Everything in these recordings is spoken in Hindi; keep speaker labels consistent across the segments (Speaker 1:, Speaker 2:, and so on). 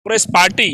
Speaker 1: कांग्रेस पार्टी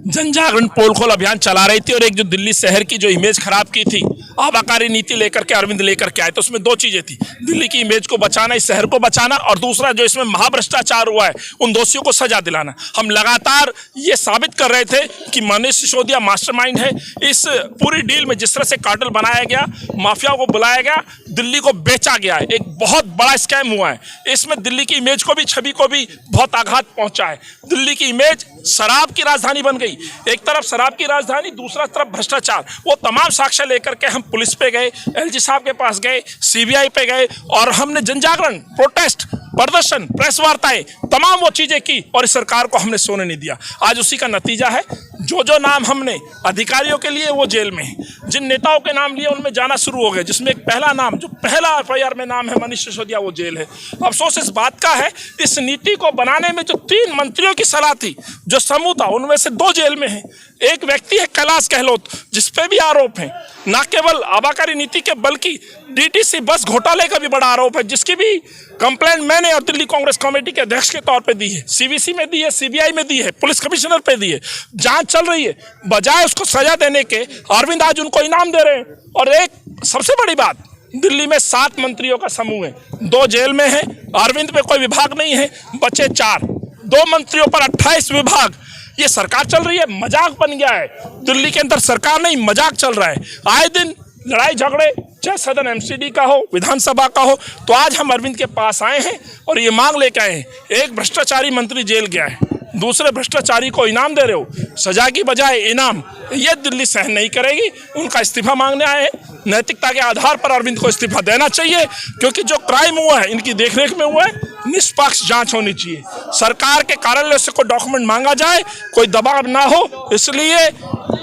Speaker 1: जन जागरण पोल खोल अभियान चला रही थी और एक जो दिल्ली शहर की जो इमेज खराब की थी, आबाकारी नीति लेकर के अरविंद लेकर के आए, तो उसमें दो चीजें थी। दिल्ली की इमेज को बचाना, इस शहर को बचाना, और दूसरा जो इसमें महाभ्रष्टाचार हुआ है उन दोषियों को सजा दिलाना। हम लगातार ये साबित कर रहे थे कि मनीष सिसोदिया मास्टरमाइंड है। इस पूरी डील में जिस तरह से कार्टेल बनाया गया, माफिया को बुलाया गया, दिल्ली को बेचा गया है, एक बहुत बड़ा स्कैम हुआ है। इसमें दिल्ली की इमेज को भी, छवि को भी बहुत आघात पहुंचा है। दिल्ली की इमेज शराब की राजधानी बन गई। एक तरफ शराब की राजधानी, दूसरा तरफ भ्रष्टाचार। वो तमाम साक्ष्य लेकर के हम पुलिस पे गए, एलजी साहब के पास गए, सीबीआई पे गए, और हमने जनजागरण, प्रोटेस्ट, प्रदर्शन, प्रेस वार्ताएं, तमाम वो चीजें की, और इस सरकार को हमने सोने नहीं दिया। आज उसी का नतीजा है। जो नाम हमने अधिकारियों के लिए वो जेल में है, जिन नेताओं के नाम लिए उनमें जाना शुरू हो गए, जिसमें एक पहला नाम, जो पहला एफआईआर में नाम है मनीष सिसोदिया, वो जेल है। अफसोस इस बात का है, इस नीति को बनाने में जो 3 मंत्रियों की सलाह थी, जो समूह था, उनमें से 2 जेल में है। एक व्यक्ति है कैलाश गहलोत, जिसपे भी आरोप है, न केवल आबाकारी नीति के बल्कि डीटीसी बस घोटाले का भी बड़ा आरोप है, जिसकी भी कंप्लेंट मैंने और दिल्ली कांग्रेस कमेटी के अध्यक्ष के तौर पे दी है, सीवीसी में दी है, सीबीआई में दी है, पुलिस कमिश्नर पे दी है। जांच चल रही है। बजाय उसको सजा देने के अरविंद आज उनको इनाम दे रहे हैं। और एक सबसे बड़ी बात, दिल्ली में 7 मंत्रियों का समूह है, 2 जेल में है, अरविंद पे कोई विभाग नहीं है, बचे 4, 2 मंत्रियों पर 28 विभाग। ये सरकार चल रही है, मजाक बन गया है। दिल्ली के अंदर सरकार नहीं, मजाक चल रहा है। आए दिन लड़ाई झगड़े, चाहे सदन एमसीडी का हो, विधानसभा का हो। तो आज हम अरविंद के पास आए हैं और ये मांग लेके आए हैं। एक भ्रष्टाचारी मंत्री जेल गया है, दूसरे भ्रष्टाचारी को इनाम दे रहे हो, सजा की बजाय इनाम। ये दिल्ली सहन नहीं करेगी। उनका इस्तीफा मांगने आए हैं। नैतिकता के आधार पर अरविंद को इस्तीफा देना चाहिए, क्योंकि जो क्राइम हुआ है इनकी देखरेख में हुआ है। निष्पक्ष जांच होनी चाहिए। सरकार के कार्यालय से कोई डॉक्यूमेंट मांगा जाए, कोई दबाव ना हो, इसलिए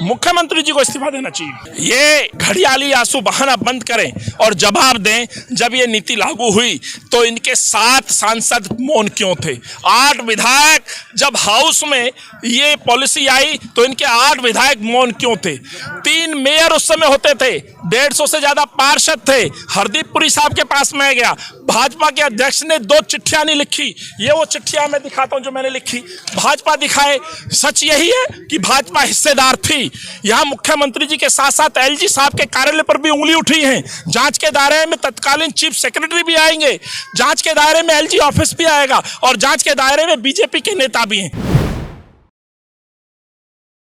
Speaker 1: मुख्यमंत्री जी को इस्तीफा देना चाहिए। ये घड़ियाली आंसू बहाना बंद करें और जवाब दें। जब ये नीति लागू हुई तो इनके 7 सांसद मौन क्यों थे? 8 विधायक, जब हाउस में ये पॉलिसी आई तो इनके 8 विधायक मौन क्यों थे? 3 मेयर उस समय होते थे, 150 से ज्यादा पार्षद थे। हरदीप पुरी साहब के पास मैं गया, भाजपा के अध्यक्ष ने 2 चिट्ठियां नहीं लिखी। ये वो चिट्ठियां मैं दिखाता हूं जो मैंने लिखी, भाजपा दिखाए। सच यही है कि भाजपा हिस्सेदार थी। यहां मुख्यमंत्री जी के साथ साथ एलजी साहब के कार्यालय पर भी उंगली उठी है। जांच के दायरे में तत्कालीन चीफ सेक्रेटरी भी आएंगे, जांच के दायरे में एलजी ऑफिस भी आएगा, और जांच के दायरे में बीजेपी के नेता भी हैं।